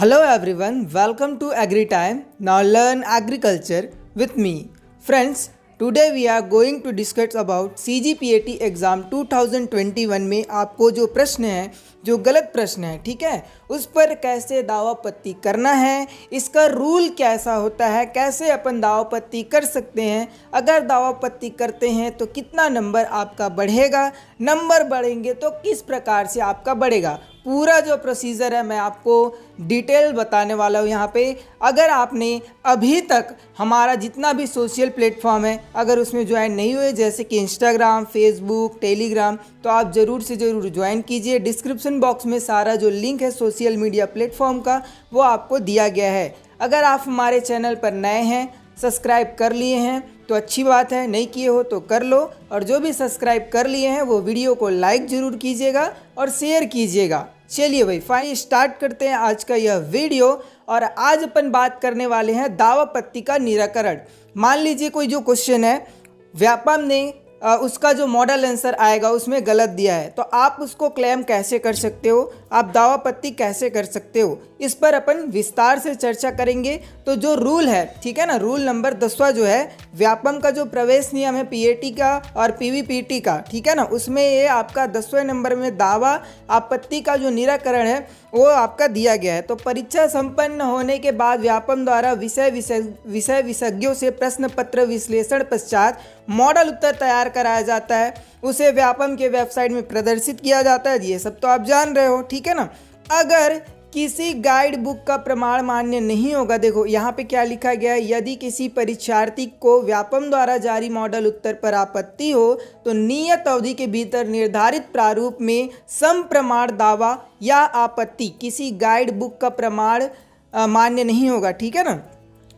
Hello everyone, welcome to Agri Time. Now learn agriculture with me. Friends, today we are going to discuss about CGPAT exam 2021 में आपको जो प्रश्न है, जो गलत प्रश्न है, ठीक है, उस पर कैसे दावापत्ती करना है, इसका रूल कैसा होता है, कैसे अपन दावापत्ती कर सकते हैं, अगर दावापत्ती करते हैं तो कितना नंबर आपका बढ़ेगा, नंबर बढ़ेंगे तो किस प्रकार से आपका बढ़ेगा, पूरा जो प्रोसीजर है मैं आपको डिटेल बताने वाला हूँ यहाँ पे। अगर आपने अभी तक हमारा जितना भी सोशल प्लेटफॉर्म है अगर उसमें ज्वाइन नहीं हुए, जैसे कि इंस्टाग्राम, फेसबुक, टेलीग्राम, तो आप ज़रूर से ज़रूर ज्वाइन कीजिए। डिस्क्रिप्शन बॉक्स में सारा जो लिंक है सोशल मीडिया प्लेटफॉर्म का वो आपको दिया गया है। अगर आप हमारे चैनल पर नए हैं, सब्सक्राइब कर लिए हैं तो अच्छी बात है, नहीं किए हो तो कर लो, और जो भी सब्सक्राइब कर लिए हैं वो वीडियो को लाइक ज़रूर कीजिएगा और शेयर कीजिएगा। चलिए भाई फाइनली स्टार्ट करते हैं आज का यह वीडियो। और आज अपन बात करने वाले हैं दावापत्ती का निराकरण। मान लीजिए कोई जो क्वेश्चन है व्यापम ने उसका जो मॉडल आंसर आएगा उसमें गलत दिया है, तो आप उसको क्लेम कैसे कर सकते हो, आप दावापत्ती कैसे कर सकते हो, इस पर अपन विस्तार से चर्चा करेंगे। तो जो रूल है, ठीक है ना, रूल नंबर 10वां जो है व्यापम का जो प्रवेश नियम है पीएटी का और पीवीपीटी का, ठीक है ना, उसमें ये आपका 10वें नंबर में दावा आपत्ति का जो निराकरण है वो आपका दिया गया है। तो परीक्षा संपन्न होने के बाद व्यापम द्वारा विषय विशेषज्ञों से प्रश्न पत्र विश्लेषण पश्चात मॉडल उत्तर तैयार कराया जाता है, उसे व्यापम के वेबसाइट में प्रदर्शित किया जाता है। ये सब तो आप जान रहे हो, ठीक है ना। अगर किसी गाइड बुक का प्रमाण मान्य नहीं होगा, देखो यहाँ पे क्या लिखा गया है, यदि किसी परीक्षार्थी को व्यापम द्वारा जारी मॉडल उत्तर पर आपत्ति हो तो नियत अवधि के भीतर निर्धारित प्रारूप में सम प्रमाण दावा या आपत्ति किसी गाइड बुक का प्रमाण मान्य नहीं होगा, ठीक है ना।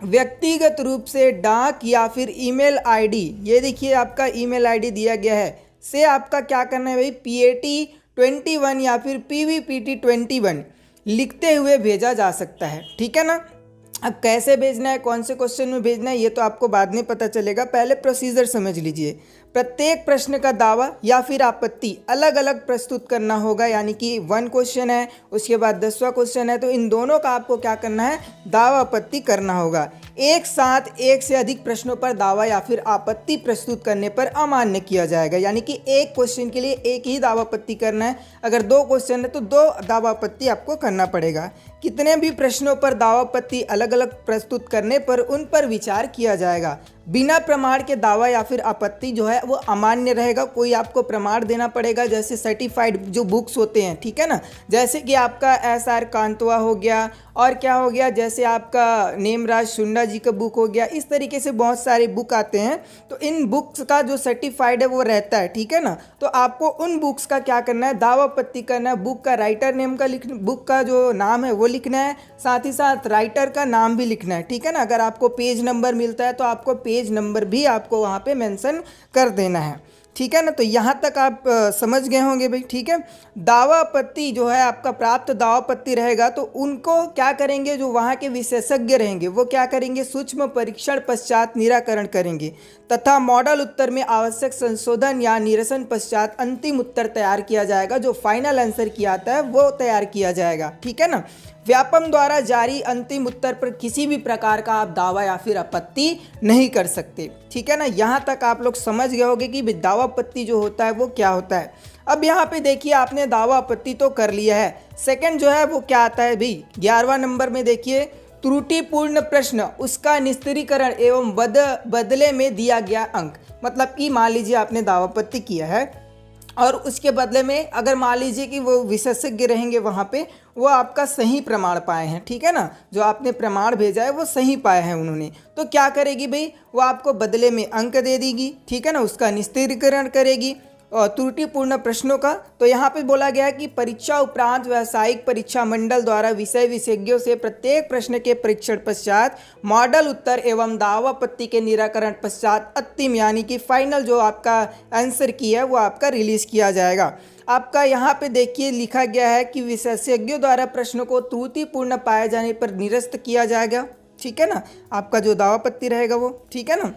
व्यक्तिगत रूप से डाक या फिर ईमेल आईडी, ये देखिए आपका ईमेल आईडी दिया गया है, से आपका क्या करना है भाई, PAT 21 या फिर PVPT 21 लिखते हुए भेजा जा सकता है, ठीक है ना। अब कैसे भेजना है, कौन से क्वेश्चन में भेजना है, ये तो आपको बाद में पता चलेगा, पहले प्रोसीजर समझ लीजिए। प्रत्येक प्रश्न का दावा या फिर आपत्ति अलग अलग प्रस्तुत करना होगा, यानी कि 1 क्वेश्चन है उसके बाद 10वां क्वेश्चन है, तो इन दोनों का आपको क्या करना है, दावा आपत्ति करना होगा। एक साथ एक से अधिक प्रश्नों पर दावा या फिर आपत्ति प्रस्तुत करने पर अमान्य किया जाएगा, यानी कि एक क्वेश्चन के लिए एक ही दावा आपत्ति करना है, अगर 2 क्वेश्चन है तो 2 दावा आपत्ति आपको करना पड़ेगा। कितने भी प्रश्नों पर दावा आपत्ति अलग अलग प्रस्तुत करने पर उन पर विचार किया जाएगा। बिना प्रमाण के दावा या फिर आपत्ति जो है वो अमान्य रहेगा, कोई आपको प्रमाण देना पड़ेगा, जैसे सर्टिफाइड जो बुक्स होते हैं, ठीक है ना, जैसे कि आपका SR कांतवा हो गया, और क्या हो गया, जैसे आपका नेमराज सुंडा जी का बुक हो गया, इस तरीके से बहुत सारे बुक आते हैं। तो इन बुक्स का जो सर्टिफाइड है वो रहता है, ठीक है ना। तो आपको उन बुक्स का क्या करना है, दावा आपत्ति करना है, बुक का राइटर नेम का लिख, बुक का जो नाम है वो लिखना है, साथ ही साथ राइटर का नाम भी लिखना है, ठीक है ना। अगर आपको पेज नंबर मिलता है तो आपको पेज नंबर भी आपको वहाँ पे मेंशन कर देना है, ठीक है ना। तो यहाँ तक आप समझ गए होंगे भाई, ठीक है। दावा आपत्ति जो है आपका प्राप्त दावा आपत्ति रहेगा तो उनको क्या करेंगे, जो वहाँ के विशेषज्ञ रहेंगे वो क्या करेंगे, सूक्ष्म परीक्षण पश्चात निराकरण करेंगे तथा मॉडल उत्तर में आवश्यक संशोधन या निरसन पश्चात अंतिम उत्तर तैयार किया जाएगा, जो फाइनल आंसर किया आता है वो तैयार किया जाएगा, ठीक है ना। व्यापम द्वारा जारी अंतिम उत्तर पर किसी भी प्रकार का आप दावा या फिर आपत्ति नहीं कर सकते, ठीक है ना। यहाँ तक आप लोग समझ गए होंगे कि दावा आपत्ति जो होता है वो क्या होता है। अब यहाँ पे देखिए आपने दावा आपत्ति तो कर लिया है, सेकंड जो है वो क्या आता है भाई, 11वां नंबर में देखिए त्रुटिपूर्ण प्रश्न, उसका निस्तारीकरण एवं बदले में दिया गया अंक। मतलब कि मान लीजिए आपने दावा आपत्ति किया है और उसके बदले में अगर मान लीजिए कि वो विशेषज्ञ रहेंगे वहाँ पे, वो आपका सही प्रमाण पाए हैं, ठीक है ना, जो आपने प्रमाण भेजा है वो सही पाए हैं उन्होंने, तो क्या करेगी भाई, वो आपको बदले में अंक दे देगी, ठीक है ना, उसका निस्तारीकरण करेगी और त्रुटिपूर्ण प्रश्नों का। तो यहाँ पे बोला गया है कि परीक्षा उपरांत व्यावसायिक परीक्षा मंडल द्वारा विषय विशेषज्ञों से प्रत्येक प्रश्न के परीक्षण पश्चात मॉडल उत्तर एवं दावा आपत्ति के निराकरण पश्चात अंतिम यानी कि फाइनल जो आपका आंसर की है वो आपका रिलीज किया जाएगा। आपका यहाँ पे देखिए लिखा गया है कि विशेषज्ञों द्वारा प्रश्नों को त्रुटिपूर्ण पाए जाने पर निरस्त किया जाएगा, ठीक है ना, आपका जो दावा आपत्ति रहेगा वो, ठीक है ना।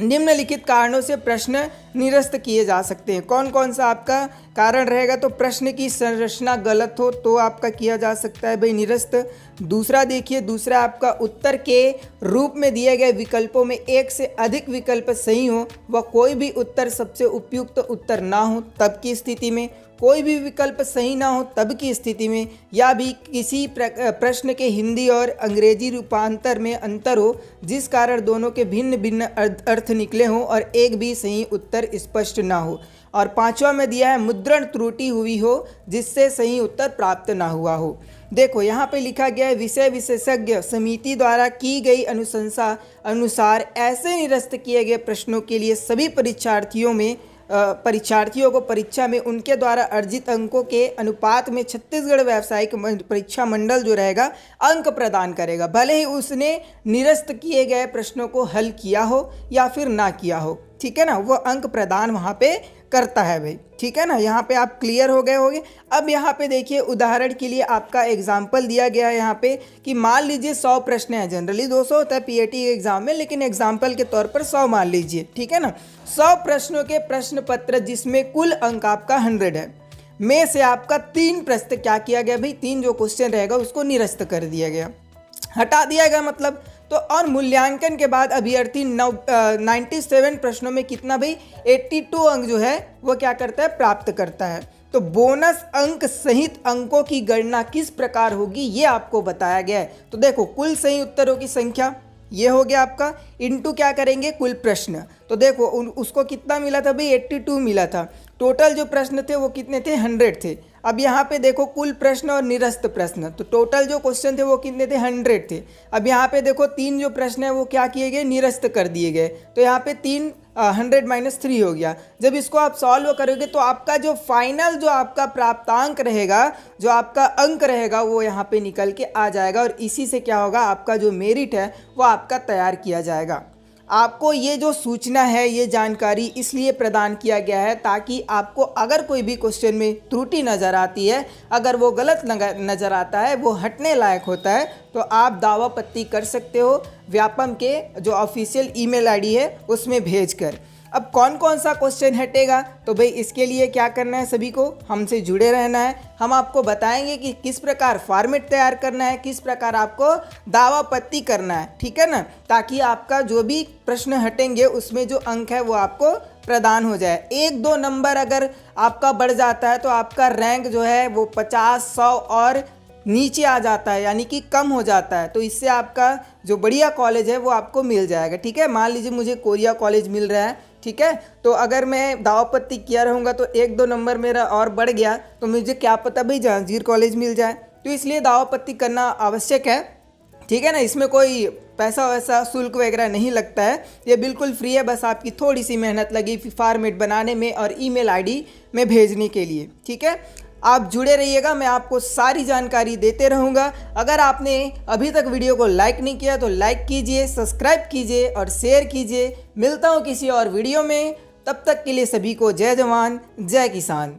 निम्नलिखित कारणों से प्रश्न निरस्त किए जा सकते हैं। कौन कौन सा आपका कारण रहेगा? तो प्रश्न की संरचना गलत हो तो आपका किया जा सकता है भाई निरस्त। दूसरा देखिए, दूसरा आपका उत्तर के रूप में दिए गए विकल्पों में एक से अधिक विकल्प सही हो व कोई भी उत्तर सबसे उपयुक्त उत्तर ना हो तब की स्थिति में, कोई भी विकल्प सही ना हो तब की स्थिति में, या भी किसी प्रश्न के हिंदी और अंग्रेजी रूपांतर में अंतर हो जिस कारण दोनों के भिन्न भिन्न अर्थ निकले हों और एक भी सही उत्तर स्पष्ट ना हो। और पांचवा में दिया है मुद्रण त्रुटि हुई हो जिससे सही उत्तर प्राप्त ना हुआ हो। देखो यहाँ पे लिखा गया है विषय विशेषज्ञ समिति द्वारा की गई अनुशंसा अनुसार ऐसे निरस्त किए गए प्रश्नों के लिए सभी परीक्षार्थियों को परीक्षा में उनके द्वारा अर्जित अंकों के अनुपात में छत्तीसगढ़ व्यावसायिक परीक्षा मंडल जो रहेगा अंक प्रदान करेगा, भले ही उसने निरस्त किए गए प्रश्नों को हल किया हो या फिर ना किया हो। ठीक है ना, वो अंक प्रदान वहाँ पे करता है भाई। ठीक है ना, यहाँ पे आप क्लियर हो गए होंगे। अब यहाँ पे देखिए उदाहरण के लिए आपका एग्जाम्पल दिया गया है यहाँ पे कि मान लीजिए 100 प्रश्न हैं, जनरली 200 होता है पीएटी के एग्जाम में, लेकिन एग्जाम्पल के तौर पर 100 मान लीजिए। ठीक है ना, 100 प्रश्नों के प्रश्न पत्र जिसमें कुल अंक आपका 100 है, में से आपका 3 प्रश्न क्या किया गया भाई, 3 जो क्वेश्चन रहेगा उसको निरस्त कर दिया गया, हटा दिया गया मतलब। तो और मूल्यांकन के बाद अभ्यर्थी 97 प्रश्नों में कितना भाई 82 अंक जो है वो क्या करता है, प्राप्त करता है। तो बोनस अंक सहित अंकों की गणना किस प्रकार होगी ये आपको बताया गया है। तो देखो कुल सही उत्तरों की संख्या ये हो गया आपका, इनटू क्या करेंगे कुल प्रश्न। तो देखो उसको कितना मिला था भाई 82 मिला था। टोटल जो प्रश्न थे वो कितने थे 100 थे। अब यहाँ पे देखो कुल प्रश्न और निरस्त प्रश्न, तो टोटल जो क्वेश्चन थे वो कितने थे 100 थे। अब यहाँ पे देखो 3 जो प्रश्न है वो क्या किए गए, निरस्त कर दिए गए। तो यहाँ पे 100 - 3 हो गया। जब इसको आप सॉल्व करोगे तो आपका जो फाइनल जो आपका प्राप्तांक रहेगा, जो आपका अंक रहेगा वो यहाँ पे निकल के आ जाएगा और इसी से क्या होगा आपका जो मेरिट है वो आपका तैयार किया जाएगा। आपको ये जो सूचना है ये जानकारी इसलिए प्रदान किया गया है ताकि आपको अगर कोई भी क्वेश्चन में त्रुटि नज़र आती है, अगर वो गलत नज़र आता है, वो हटने लायक होता है, तो आप दावापत्ती कर सकते हो व्यापम के जो ऑफिशियल ईमेल आईडी है उसमें भेजकर। अब कौन कौन सा क्वेश्चन हटेगा, तो भाई इसके लिए क्या करना है, सभी को हमसे जुड़े रहना है। हम आपको बताएंगे कि किस प्रकार फॉर्मेट तैयार करना है, किस प्रकार आपको दावापत्ती करना है। ठीक है ना, ताकि आपका जो भी प्रश्न हटेंगे उसमें जो अंक है वो आपको प्रदान हो जाए। 1-2 नंबर अगर आपका बढ़ जाता है तो आपका रैंक जो है वो 50-100 और नीचे आ जाता है, यानी कि कम हो जाता है। तो इससे आपका जो बढ़िया कॉलेज है वो आपको मिल जाएगा। ठीक है, मान लीजिए मुझे कोरिया कॉलेज मिल रहा है, ठीक है, तो अगर मैं दावापत्ती किया रहूँगा तो 1-2 नंबर मेरा और बढ़ गया तो मुझे क्या पता भाई जहांगीर कॉलेज मिल जाए। तो इसलिए दावापत्ती करना आवश्यक है। ठीक है ना, इसमें कोई पैसा वैसा शुल्क वगैरह नहीं लगता है, ये बिल्कुल फ्री है, बस आपकी थोड़ी सी मेहनत लगी फॉर्मेट बनाने में और ईमेल आईडी में भेजने के लिए। ठीक है, आप जुड़े रहिएगा, मैं आपको सारी जानकारी देते रहूँगा। अगर आपने अभी तक वीडियो को लाइक नहीं किया तो लाइक कीजिए, सब्सक्राइब कीजिए और शेयर कीजिए। मिलता हूँ किसी और वीडियो में, तब तक के लिए सभी को जय जवान जय किसान।